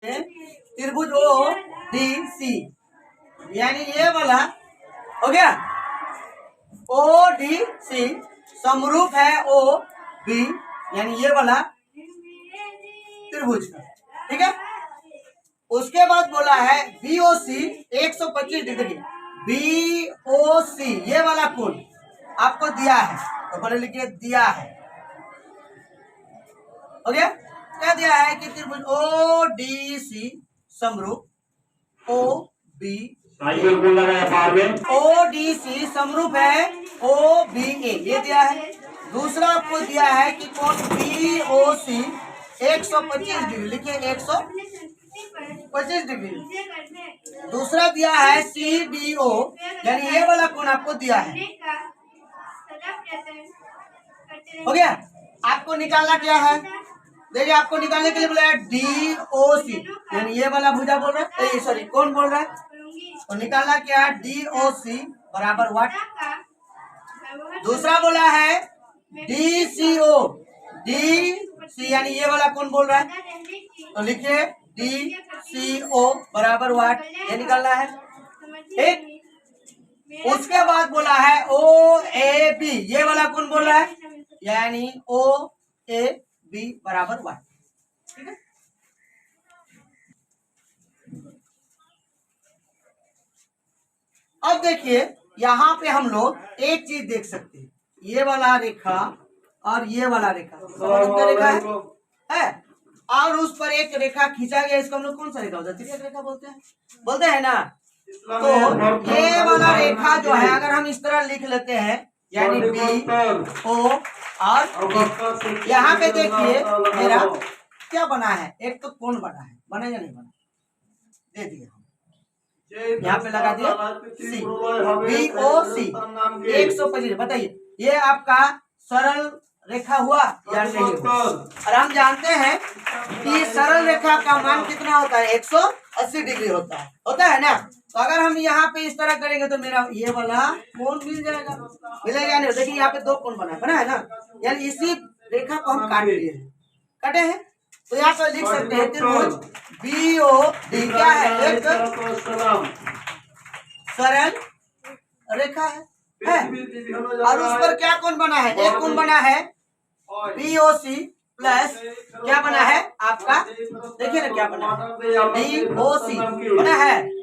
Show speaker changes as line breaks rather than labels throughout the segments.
त्रिभुज O D C, यानी ये वाला हो गया ओ डी सी समरूप है ओ बी, यानी ये वाला त्रिभुज का। ठीक है, उसके बाद बोला है बी ओ सी 125 डिग्री। बी ओ सी ये वाला कोण आपको दिया है, तो बोले लिखिए दिया है। हो गया, क्या दिया है कि त्रिभुज ओ डी सी समरूप O B O D C समरूप है ओ बी ए, ये दिया है। दूसरा आपको दिया है कि कोण बी ओ सी 125 डिग्री, लिखिए 125 डिग्री। दूसरा दिया है सी बी ओ, यानी ये वाला कोण आपको दिया है। हो गया, आपको निकालना क्या है, देखिए आपको निकालने के लिए बोला है डी ओ सी, यानी ये वाला भुजा बोल रहा है, सॉरी कौन बोल रहा है, तो निकालना क्या है डी ओ सी बराबर व्हाट। दूसरा बोला है डी सी ओ, डी सी यानी ये वाला कौन बोल रहा है, तो लिखिए डी सी ओ बराबर व्हाट, ये निकालना है। ठीक, उसके बाद बोला है ओ ए बी, ये वाला कौन बोल रहा है, यानी ओ ए बी बराबर वाट। ठीक है, अब देखिए यहाँ पे हम लोग एक चीज देख सकते हैं, ये वाला रेखा और ये वाला रेखा रेखा है, और उस पर एक रेखा खींचा गया, इसको हम लोग कौन सा रेखा होता है, तिर्यक रेखा बोलते हैं ना। तो ये वाला रेखा जो है अगर हम इस तरह लिख लेते हैं, यानी बी ओ और यहाँ पे देखिए मेरा क्या बना है, एक तो कोण बना है, बना या नहीं बना, दे दिया यहाँ पे लगा दिया सी बी ओ सी 125। बताइए ये आपका सरल रेखा हुआ या नहीं हुआ। और हम जानते हैं कि सरल रेखा का मान कितना होता है, 180 डिग्री होता है ना। तो अगर हम यहाँ पे इस तरह करेंगे तो मेरा ये वाला कोण मिल जाएगा, मिलेगा नहीं। देखिए यहाँ पे दो कोण बना है ना, यानी इसी रेखा को हम काटे हैं, तो यहाँ पर लिख सकते हैं त्रिभुज बी ओ डी क्या है, एक सरल रेखा है और उस पर क्या कोण बना है, एक कोण बना है बी ओ सी प्लस क्या बना है आपका, देखिए ना क्या बना है डी ओ सी बना है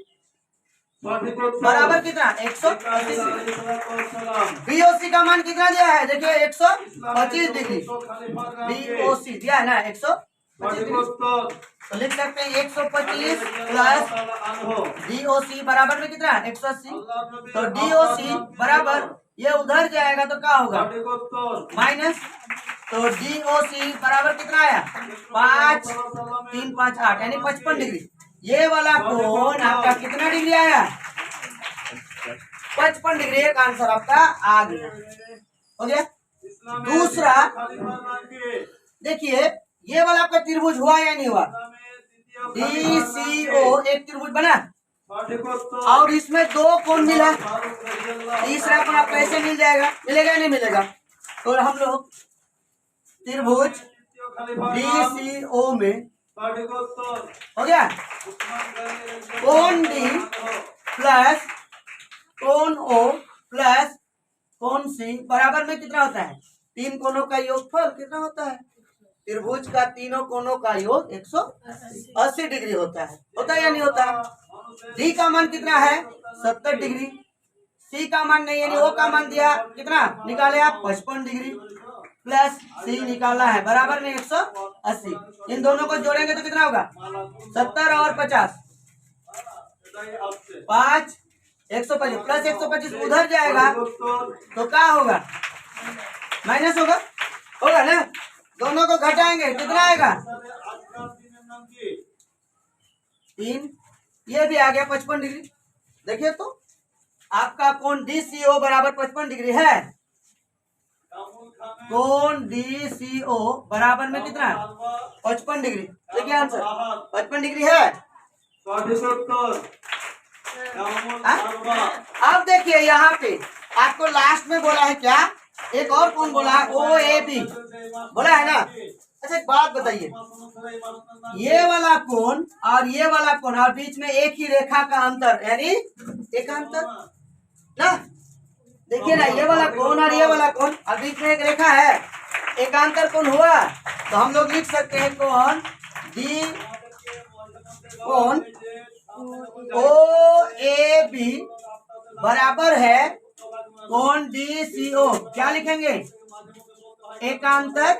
बराबर कितना 180। बी ओ सी का मान कितना दिया है, देखिए 125 डिग्री बी ओ सी दिया है ना 125 डिग्री, तो लिख सकते हैं 125 प्लस डी ओ सी बराबर में कितना 180। तो डी ओ सी बराबर ये उधर जाएगा तो क्या होगा माइनस, तो डी ओ सी बराबर कितना आया 5 3 5 8 यानी 55 डिग्री। ये वाला कोण आपका कितना डिग्री आया 55 डिग्री, एक आंसर आपका आ गया। हो गया। दूसरा देखिए ये वाला आपका त्रिभुज हुआ या नहीं हुआ, डी सी ओ एक त्रिभुज बना और इसमें दो कोण मिला, तीसरा कोण आपको कैसे मिल जाएगा, मिलेगा नहीं मिलेगा। तो हम लोग त्रिभुज डी सी ओ में हो गया कोण डी प्लस कोण ओ प्लस कोण सी बराबर में कितना होता है, तीन कोणों का योगफल कितना होता है, त्रिभुज का तीनों कोणों का योग 180 डिग्री होता है या नहीं होता। डी का मान कितना है 70 डिग्री, सी का मान नहीं यानी ओ का मान दिया कितना निकाले आप 55 डिग्री प्लस सी निकाला है बराबर में 180। इन दोनों को जोड़ेंगे तो कितना होगा 70 और 50 5 125 प्लस 125 उधर जाएगा तो क्या होगा माइनस होगा ना, दोनों को घटाएंगे कितना आएगा 3, ये भी आ गया 55 डिग्री। देखिए तो आपका कोण डी सी ओ बराबर 55 डिग्री है, कोण डी सी ओ बराबर में कितना 55 डिग्री, देखिए आंसर 55 डिग्री है। अब देखिए यहाँ पे आपको लास्ट में बोला है क्या, एक और कोण बोला है ओ ए बी बोला है ना, अच्छा एक बात बताइए, ये वाला कोण और ये वाला कोण और बीच में एक ही रेखा का अंतर यानी एकांतर ना। देखिए ना, ये वाला कोण और ये वाला कोण और बीच में एक रेखा है, एकांतर कोण हुआ। तो हम लोग लिख सकते हैं कोण डी, कोण ओ ए बी बराबर है कोण डी सी ओ। क्या लिखेंगे? एकांतर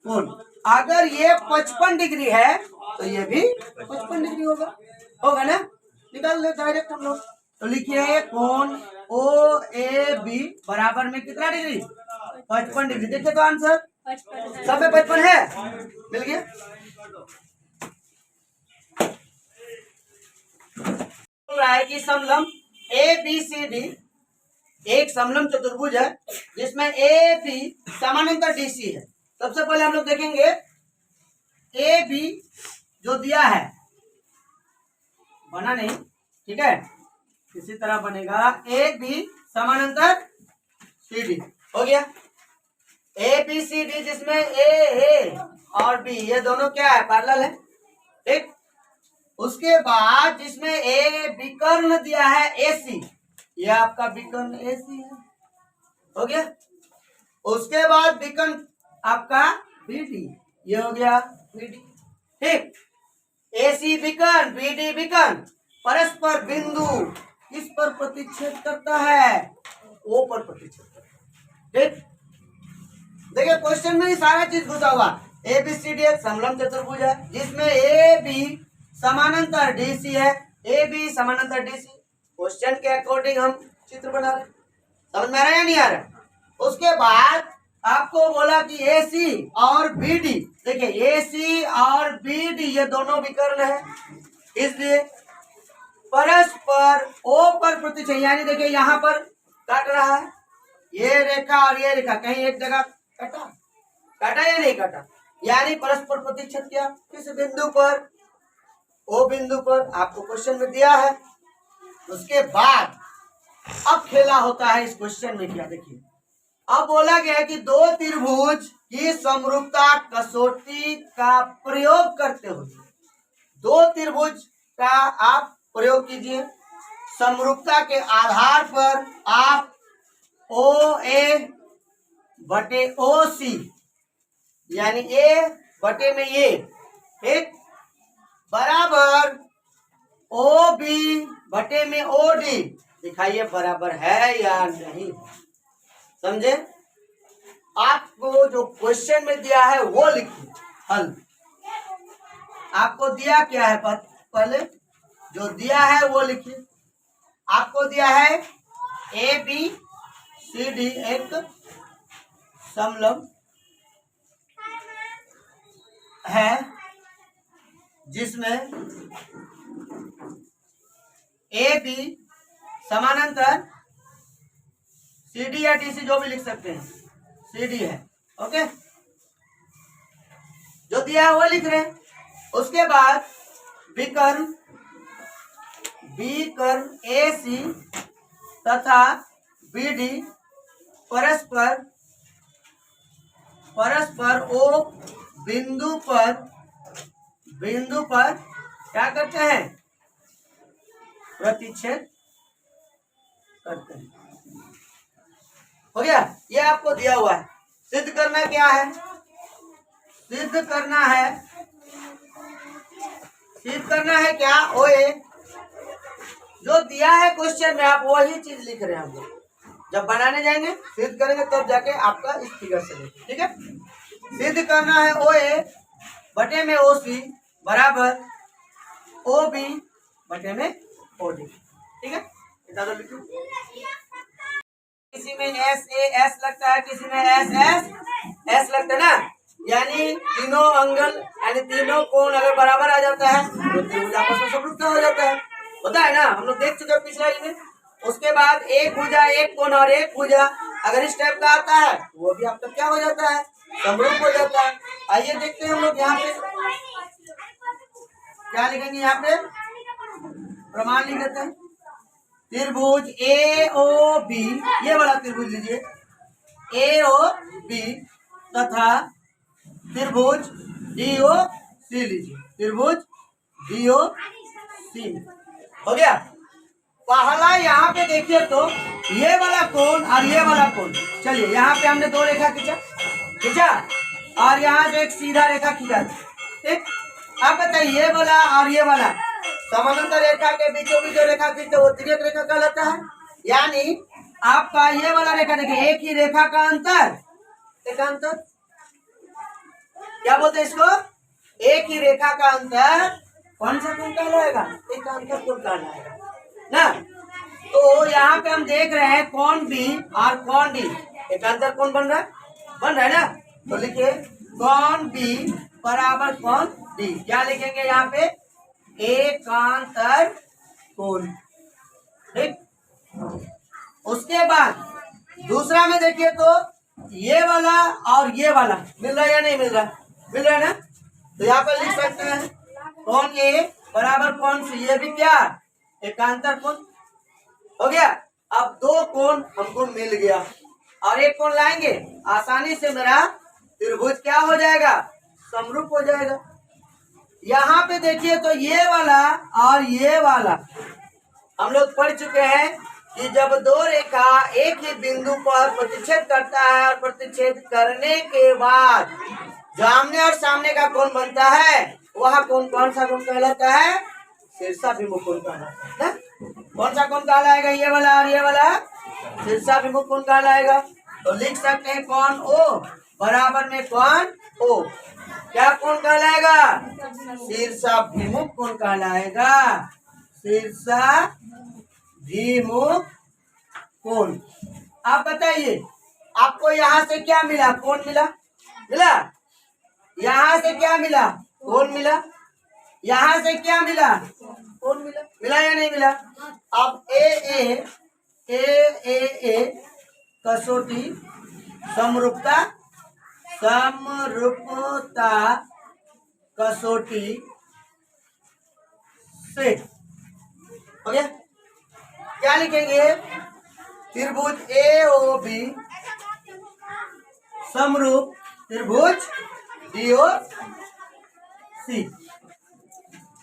कोण। अगर ये 55 डिग्री है तो ये भी 55 डिग्री होगा, होगा ना। निकाल दो डायरेक्ट हम लोग। तो लिखिए कोण ओ ए बी बराबर में कितना डिग्री? 55 डिग्री। देखिए तो आंसर सब में 55 है, मिल गया। बोल रहा है कि समलंब ए बी सी डी एक समलंब चतुर्भुज है जिसमें ए बी समानांतर डी सी है। सबसे पहले हम लोग देखेंगे ए बी जो दिया है, बना नहीं, ठीक है, इसी तरह बनेगा ए बी समानांतर सी डी। हो गया ए बी सी डी, जिसमें ए और बी ये दोनों क्या है? पैरेलल है, ठीक। उसके बाद जिसमें ए विकर्ण दिया है ए सी, ये आपका विकर्ण ए सी है, हो गया। उसके बाद विकर्ण आपका बी डी, ये हो गया बी डी, ठीक। ए सी विकर्ण बी डी विकर्ण परस्पर बिंदु किस पर प्रतिच्छेद करता है? ओ पर प्रतिच्छेद करता है, ठीक। देखिए क्वेश्चन में ही सारा चीज घुसा हुआ। ए बी सी डी एक समलंब चतुर्भुज है जिसमें ए बी समानांतर डी सी है, ए बी समानांतर डी सी। क्वेश्चन के अकॉर्डिंग हम चित्र बना रहे, समझ में आ रहा है या नहीं आ रहा? उसके बाद आपको बोला कि ए सी और बी डी, देखिए ए सी और बी डी ये दोनों विकर्ण है, इसलिए परस्पर ओ पर प्रतिच्छेद, यानी देखिए यहाँ पर काट रहा है ये रेखा और ये रेखा, कहीं एक जगह कटा, काटा या नहीं काटा, यानी परस्पर प्रतिच्छेद किया किस बिंदु पर? ओ बिंदु पर, आपको क्वेश्चन में दिया है। उसके बाद अब खेला होता है इस क्वेश्चन में, क्या देखिए, अब बोला गया है कि दो त्रिभुज की समरूपता कसौटी का प्रयोग करते हुए, दो त्रिभुज का आप प्रयोग कीजिए। समरूपता के आधार पर आप ओ ए बटे ओ सी, यानी ए बटे में ये, ठीक, बराबर ओ बी बटे में ओ डी, दिखाइए बराबर है या नहीं, समझे? आपको जो क्वेश्चन में दिया है वो लिखिए, हल। आपको दिया क्या है? पहले जो दिया है वो लिखिए। आपको दिया है ए बी सी डी एक समलंब है जिसमें ए बी समानांतर सी डी या डी सी जो भी लिख सकते हैं, सी डी है, ओके। जो दिया है वो लिख रहे हैं। उसके बाद विकर्ण ए सी तथा बी डी परस्पर ओ बिंदु पर क्या करते हैं? प्रतिच्छेद करते हैं। हो गया, ये आपको दिया हुआ है। सिद्ध करना क्या है? सिद्ध करना है क्या? ओ ए जो दिया है क्वेश्चन में, आप वही चीज लिख रहे हैं। हम लोग जब बनाने जाएंगे सिद्ध करेंगे तब जाके आपका इस फिगर से लेंगे, ठीक है। सिद्ध करना है ओ ए बटे में ओ सी बराबर ओ बी बटे में ओ डी, ठीक है। इतना तो लिखो। किसी में एस ए एस लगता है, किसी में एस एस एस लगता है ना, यानी तीनों एंगल यानी तीनों कोण अगर बराबर आ जाता है तो त्रिभुज आपस में समरूपता हो जाता है, होता है ना, हम लोग देख चुके हैं पिछला में। उसके बाद एक भुजा एक कोण और एक भुजा अगर इस टाइप का आता है वो भी आपका क्या हो जाता है? समरूप हो जाता है। आइए देखते हैं हम लोग यहाँ पे क्या लिखेंगे। यहाँ पे प्रमाण लिख देते हैं। त्रिभुज ए ओ बी, ये वाला त्रिभुज लीजिए, ए ओ बी तथा त्रिभुज DOC लीजिए, त्रिभुज DOC हो गया। पहला यहाँ पे देखिए तो ये वाला कोण और ये वाला कोण, चलिए यहाँ पे हमने दो रेखा खींचा और यहाँ से एक सीधा रेखा खींचा, ठीक। अब बताइए ये वाला और ये वाला समानांतर रेखा के बीचों बीच जो रेखा खींचते वो तिर्यक रेखा कहलाता है। यानी आपका ये वाला रेखा देखिए, एक ही रेखा का अंतर, एक अंतर क्या बोलते हैं इसको, एक ही रेखा का अंतर कौन सा कोण कहलाएगा, एक अंतर कोण कहलाएगा ना। तो यहाँ पे हम देख रहे हैं कोण बी और कोण डी, एक अंतर कोण बन रहा है ना। तो लिखिए कोण बी बराबर कोण डी, क्या लिखेंगे यहाँ पे, एकांतर कोण, ठीक। उसके बाद दूसरा में देखिए तो ये वाला और ये वाला मिल रहा है या नहीं मिल रहा, मिल रहा है ना। तो यहाँ पे लिख सकते हैं कोण ए बराबर कोण सी, ये भी क्या, एकांतर कोण हो गया। अब दो कोण हमको मिल गया और एक कोण लाएंगे, आसानी से मेरा त्रिभुज क्या हो जाएगा, समरूप हो जाएगा। यहाँ पे देखिए तो ये वाला और ये वाला हम लोग पढ़ चुके हैं कि जब दो रेखा एक ही बिंदु पर प्रतिच्छेद करता है और प्रतिच्छेद करने के बाद जो आमने और सामने का कोण बनता है वह कोण कौन सा कोण कहलाता है, शीर्षाभिमुख कोण कहलाता है ना। कौन सा कोण कहलाएगा, ये वाला और ये वाला शीर्षाभिमुख कोण कहलाएगा। तो लिख सकते हैं कोण ओ बराबर में कोण ओ, क्या कोण कहलाएगा, शीर्षाभिमुख कोण कहलाएगा, शीर्षाभिमुख कोण। आप बताइए आपको यहाँ से क्या मिला, कोण मिला, यहाँ से क्या मिला, कोण मिला, यहाँ से क्या मिला, कोण मिला या नहीं मिला। अब ए कसौटी समरूपता कसौटी से हो गया। क्या लिखेंगे, त्रिभुज AOB समरूप त्रिभुज DOC।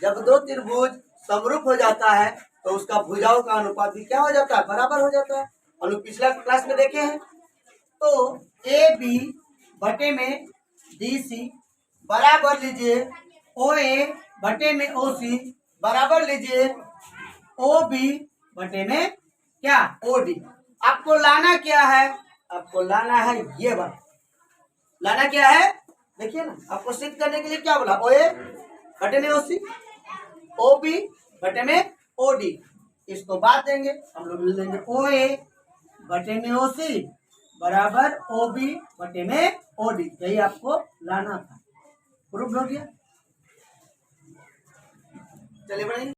जब दो त्रिभुज समरूप हो जाता है तो उसका भुजाओं का अनुपात भी क्या हो जाता है, बराबर हो जाता है। हम लोग पिछला क्लास में देखे हैं। तो AB बटे में DC बराबर लीजिए OA बटे में OC बराबर लीजिए OB बटे में क्या, OD। आपको लाना क्या है, आपको लाना है ये बात, लाना क्या है, देखिए ना, आपको सिद्ध करने के लिए क्या बोला, OA बटे में OC, OB बटे में OD। इसको बात देंगे हम लोग मिल देंगे OA बटे में OC बराबर OB बटे में OD। यही आपको लाना था, प्रूफ हो गया। चलिए बढ़ेंगे।